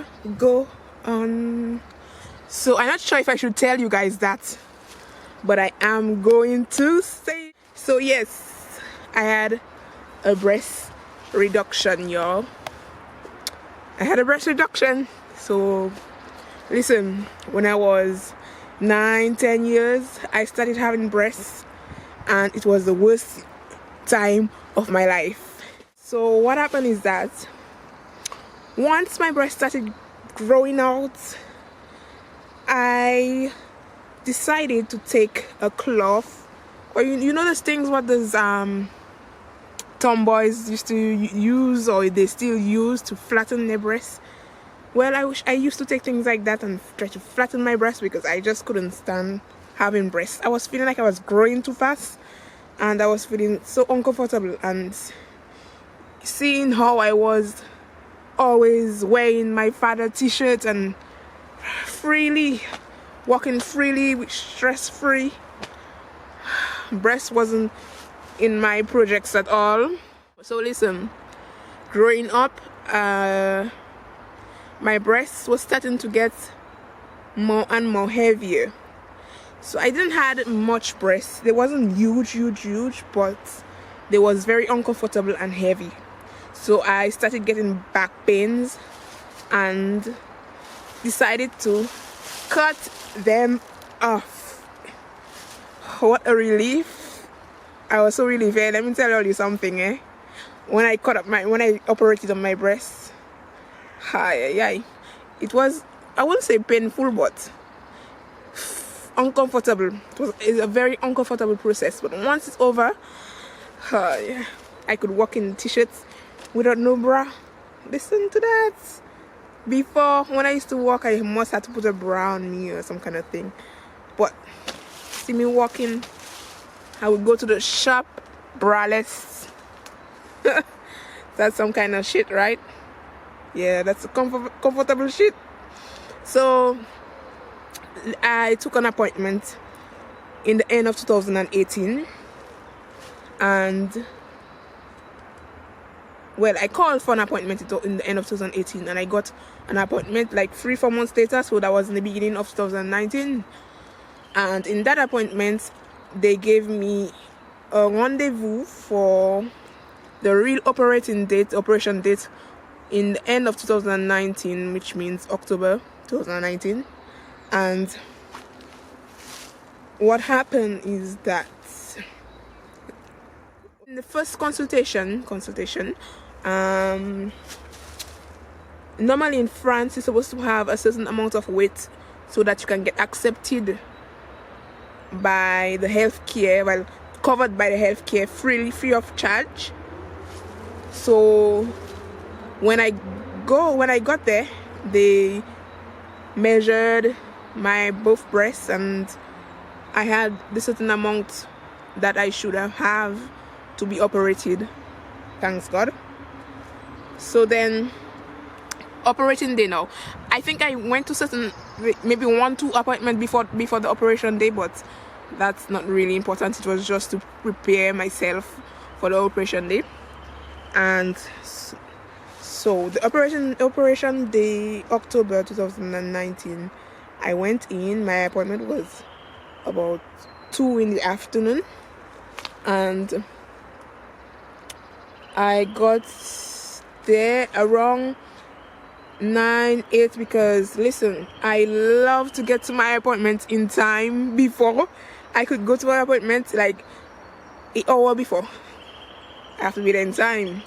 gonna go on. So I'm not sure if I should tell you guys that, but I am going to say. So yes, I had a breast reduction, y'all. I had a breast reduction. So listen, when I was 9-10 years, I started having breasts, and it was the worst time of my life. So what happened is that once my breast started growing out, I decided to take a cloth, or you know those things what those tomboys used to use, or they still use to flatten their breasts. Well, I used to take things like that and try to flatten my breast because I just couldn't stand having breasts. I was feeling like I was growing too fast, and I was feeling so uncomfortable, and seeing how I was always wearing my father t-shirt and freely walking freely with stress-free, breast wasn't in my projects at all. So listen, growing up, my breasts was starting to get more and more heavier. So I didn't had much breasts. They wasn't huge, but they was very uncomfortable and heavy. So I started getting back pains and decided to cut them off. What a relief. I was so relieved. Let me tell you something, when I operated on my breasts, it was, I wouldn't say painful, but uncomfortable. It's a very uncomfortable process, but once it's over, I could walk in t-shirts without no bra. Listen to that. Before, when I used to walk, I must have to put a bra on me or some kind of thing. But see me walking, I would go to the shop braless. That's some kind of shit, right? Yeah, that's a comfortable shit. So I took an appointment in the end of 2018, and well, I called for an appointment in the end of 2018, and I got an appointment like 3-4 months later. So that was in the beginning of 2019, and in that appointment they gave me a rendezvous for the real operation date in the end of 2019, which means October 2019. And what happened is that in the first consultation, normally in France you're supposed to have a certain amount of weight so that you can get accepted by the healthcare, well, covered by the healthcare free of charge. So when I got there, they measured my both breasts, and I had the certain amount that I should have to be operated, thanks God. So then operating day now, I think I went to certain, maybe 1-2 appointment before the operation day, but that's not really important. It was just to prepare myself for the operation day. And so the operation day, October 2019, I went in. My appointment was about 2 in the afternoon, and I got there around 9-8 because listen, I love to get to my appointment in time. Before I could go to my appointment like an hour before. I have to be there in time.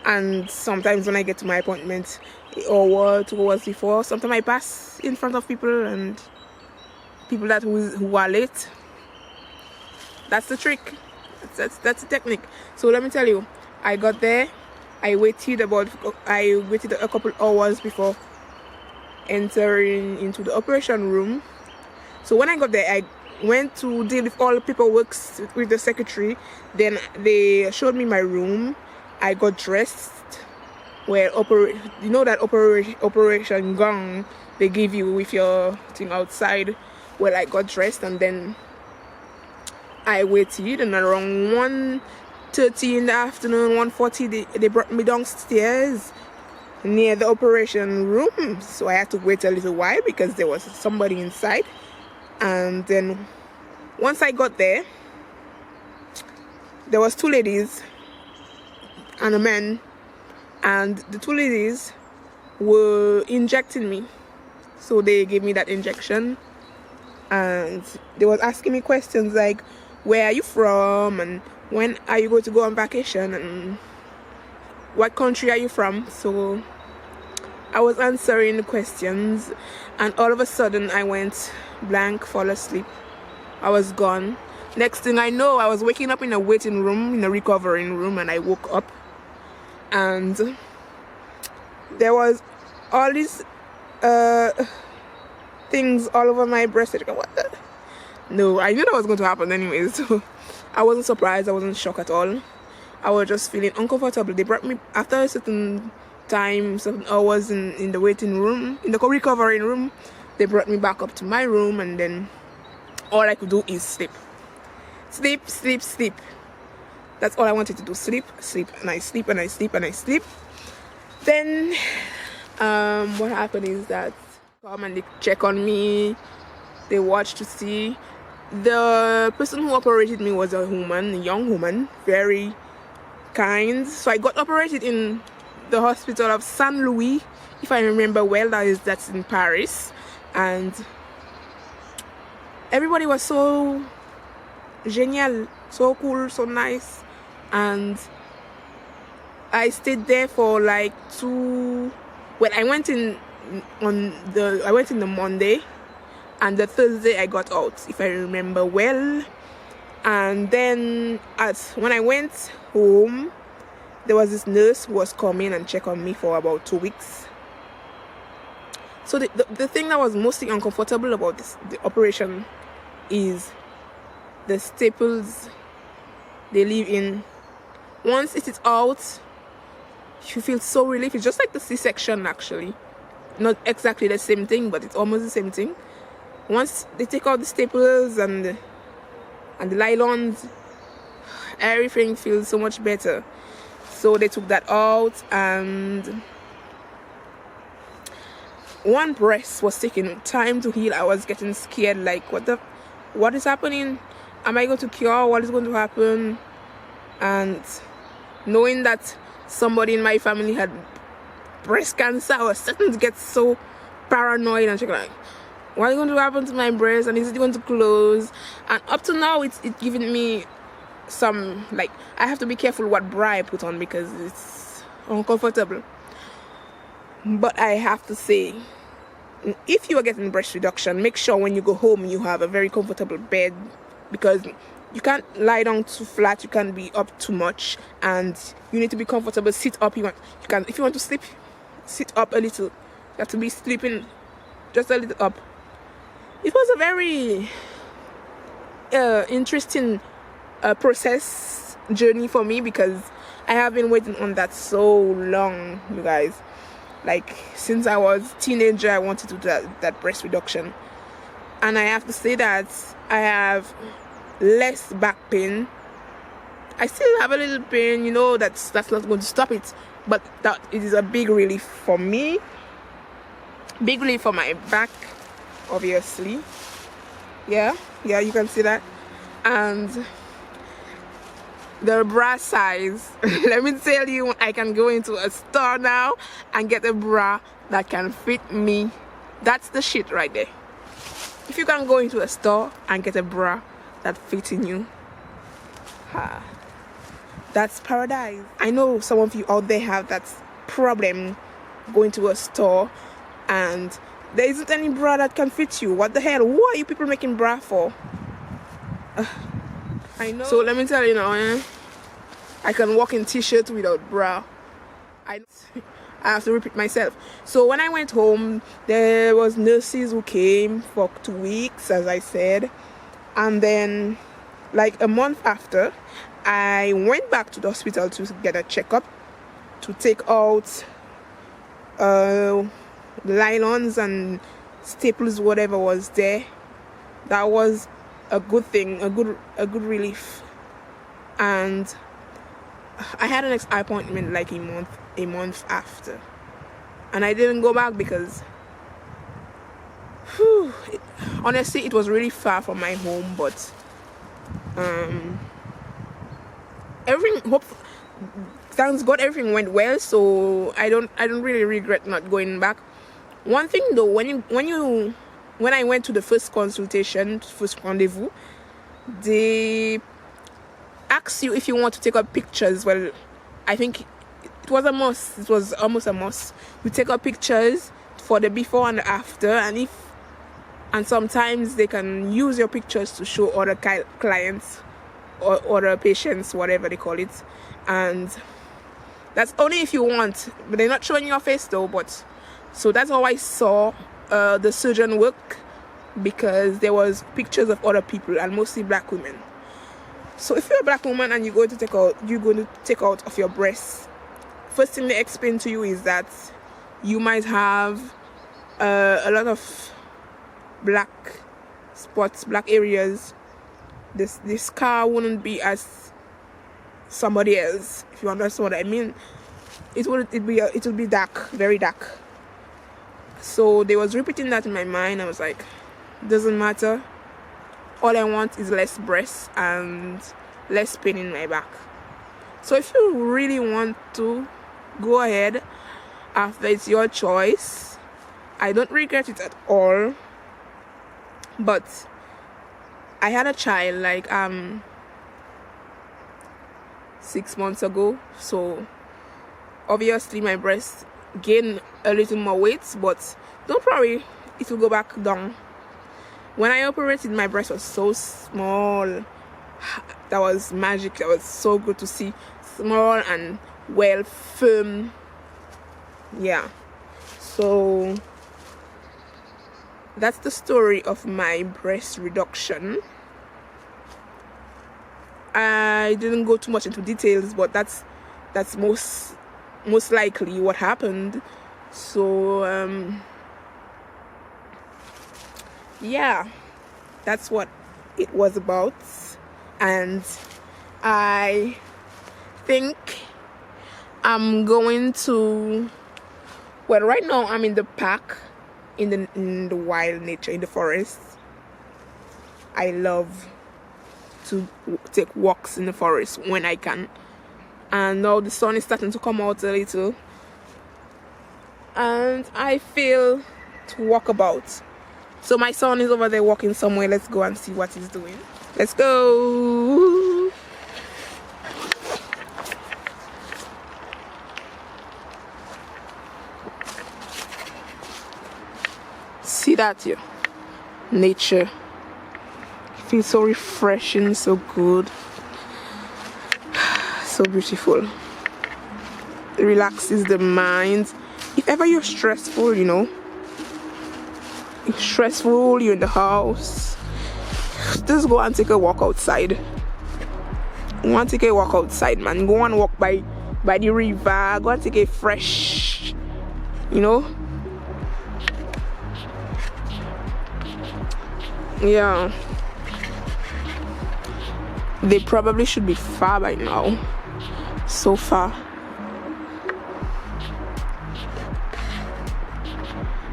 And sometimes when I get to my appointment an hour, 2 hours before, sometimes I pass in front of people and people who are late. That's the trick. That's the technique. So let me tell you, I got there, I waited a couple hours before entering into the operation room. So when I got there, I went to deal with all the paperwork with the secretary. Then they showed me my room. I got dressed. Well, you know that operation gown they give you with your thing outside. Well, I got dressed and then I waited, and around 1:30 in the afternoon, 1:40, they brought me downstairs near the operation room, so I had to wait a little while because there was somebody inside. And then once I got there, there was 2 ladies and a man, and the 2 ladies were injecting me. So they gave me that injection, and they was asking me questions like, where are you from, and when are you going to go on vacation, and what country are you from? So I was answering the questions, and all of a sudden I went blank, fall asleep. I was gone. Next thing I know, I was waking up in a waiting room, in a recovering room, and I woke up, and there was all these things all over my breast. What the? No, I knew that was going to happen anyways, so I wasn't surprised. I wasn't shocked at all. I was just feeling uncomfortable. They brought me, after a certain time, certain hours in the waiting room, in the recovering room, they brought me back up to my room, and then all I could do is sleep. Sleep, sleep, sleep. That's all I wanted to do. Sleep, sleep, and I sleep, and I sleep, and I sleep. Then what happened is that come and they check on me. They watch to see. The person who operated me was a woman, a young woman, very kind. So I got operated in the hospital of Saint Louis, if I remember well. That's in Paris, and everybody was so genial, so cool, so nice, and I stayed there for like 2. Well, I went in the Monday, and the Thursday I got out, if I remember well. And then when I went home, there was this nurse who was coming and check on me for about 2 weeks. So the thing that was mostly uncomfortable about the operation is the staples they leave in. Once it is out, you feel so relieved. It's just like the C-section, actually. Not exactly the same thing, but it's almost the same thing. Once they take out the staples and the nylons, everything feels so much better. So they took that out, and one breast was taking time to heal. I was getting scared, like what is happening? Am I going to cure? What is going to happen? And knowing that somebody in my family had breast cancer, I was starting to get so paranoid and like, what is going to happen to my breast, and is it going to close? And up to now, it's giving me some, like, I have to be careful what bra I put on because it's uncomfortable. But I have to say, if you are getting breast reduction, make sure when you go home you have a very comfortable bed, because you can't lie down too flat, you can't be up too much, and you need to be comfortable. Sit up. If you want to sleep, sit up a little. You have to be sleeping just a little up. It was a very interesting process journey for me, because I have been waiting on that so long, you guys. Like, since I was a teenager, I wanted to do that breast reduction, and I have to say that I have less back pain. I still have a little pain, that's not going to stop it, but that it is a big relief for me, big relief for my back, obviously. Yeah, you can see that. And the bra size, let me tell you, I can go into a store now and get a bra that can fit me. That's the shit right there. If you can go into a store and get a bra that fits in you, that's paradise. I know some of you out there have that problem, going to a store and there isn't any bra that can fit you. What the hell? Who are you people making bra for? I know. So let me tell you now, I can walk in t-shirt without bra. I have to repeat myself. So when I went home, there was nurses who came for 2 weeks, as I said, and then like a month after, I went back to the hospital to get a checkup, to take out nylons and staples, whatever was there. That was a good thing, a good relief. And I had an next appointment like a month after. and I didn't go back because honestly it was really far from my home. But everything, thanks God, everything went well, so I don't really regret not going back. One thing though, when I went to the first consultation, first rendezvous, they ask you if you want to take up pictures. Well, I think it was a must. It was almost a must. You take up pictures for the before and the after, and sometimes they can use your pictures to show other clients or other patients, whatever they call it. And that's only if you want, but they're not showing your face though. But so that's how I saw the surgeon work, because there was pictures of other people, and mostly black women. So if you're a black woman and you're going to take out of your breasts, first thing they explain to you is that you might have a lot of black spots, black areas. This scar wouldn't be as somebody else, if you understand what I mean. It will be dark, very dark. So they was repeating that in my mind. I was like, doesn't matter, all I want is less breasts and less pain in my back. So if you really want to, go ahead. After, it's your choice. I don't regret it at all. But I had a child like 6 months ago, so obviously my breast gained a little more weight, but don't worry, it will go back down. When I operated, my breast was so small. That was magic. That was so good to see. Small and well firm. Yeah. So that's the story of my breast reduction. I didn't go too much into details, but that's most likely what happened. So yeah, that's what it was about. And I think I'm going to, well, right now I'm in the park, in the wild nature, in the forest. I love to take walks in the forest when I can. And now the sun is starting to come out a little, and I feel to walk about. So my son is over there walking somewhere. Let's go and see what he's doing. Let's go. See that here? Nature. It feels so refreshing, so good. So beautiful. It relaxes the mind. If ever you're stressful, you're in the house, just go and take a walk outside. Go and take a walk outside, man. Go and walk by the river. Go and take a fresh, yeah. They probably should be far by now. So far.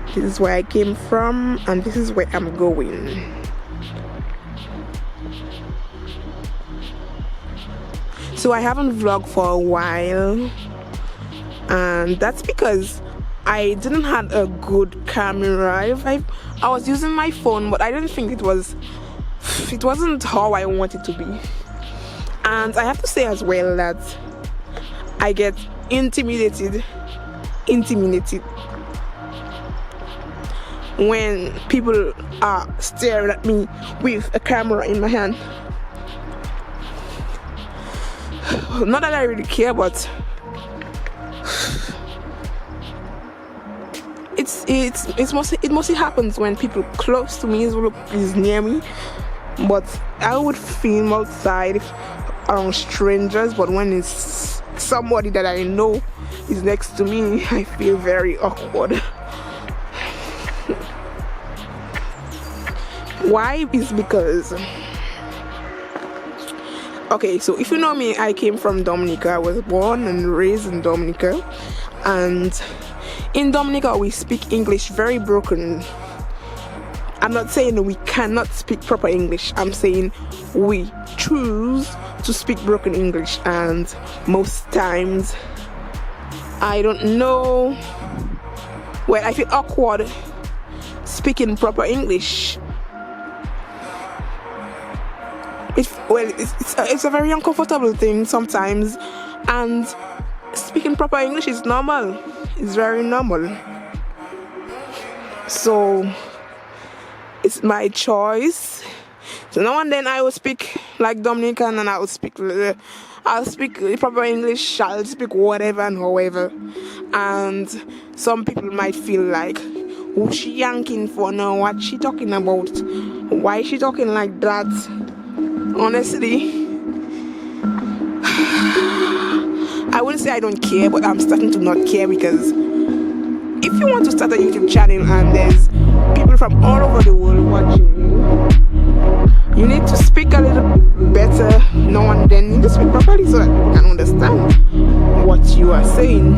This is where I came from, and this is where I'm going. So I haven't vlogged for a while, and that's because I didn't have a good camera. I was using my phone, but I didn't think it wasn't how I want it to be. And I have to say as well that I get intimidated when people are staring at me with a camera in my hand. Not that I really care, but it mostly happens when people close to me is near me. But I would film outside around strangers, but when it's somebody that I know is next to me, I feel very awkward. Why? Is because, okay, so if you know me, I came from Dominica. I was born and raised in Dominica, And in Dominica we speak English very broken. I'm not saying we cannot speak proper English. I'm saying we choose to speak broken English, and most times I don't know. Well, I feel awkward speaking proper English. It's a very uncomfortable thing sometimes, and speaking proper English is normal. It's very normal. So it's my choice. So now and then I will speak like Dominican, and I'll speak proper English. I'll speak whatever and however. And some people might feel like, who she yanking for now? What she talking about? Why is she talking like that? Honestly, I wouldn't say I don't care, but I'm starting to not care, because if you want to start a YouTube channel and there's people from all over the world watching you need to speak a little better now and then. You need to speak properly so that people can understand what you are saying.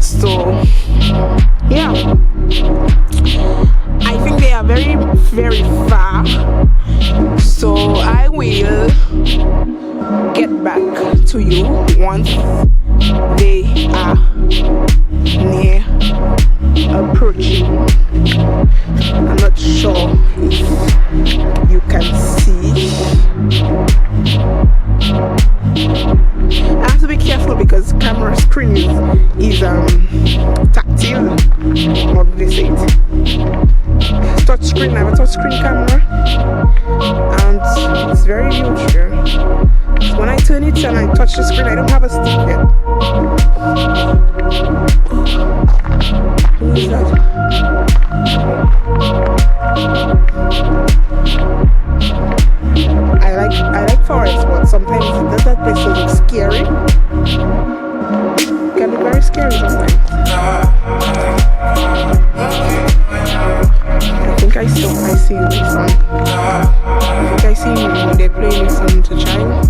So, yeah, I think they are very, very far. So I will get back to you once they are near approaching. I'm not sure if you can see. I have to be careful because camera screen is tactile. What do they say it? Touch screen. I have a touch screen camera, and it's very huge here. So when I turn it and I touch the screen, I don't have a stick yet. Who is that? I like forest, but sometimes does that place look scary? It can be very scary sometimes. I think I see this one. I think I see when they're playing this song to child.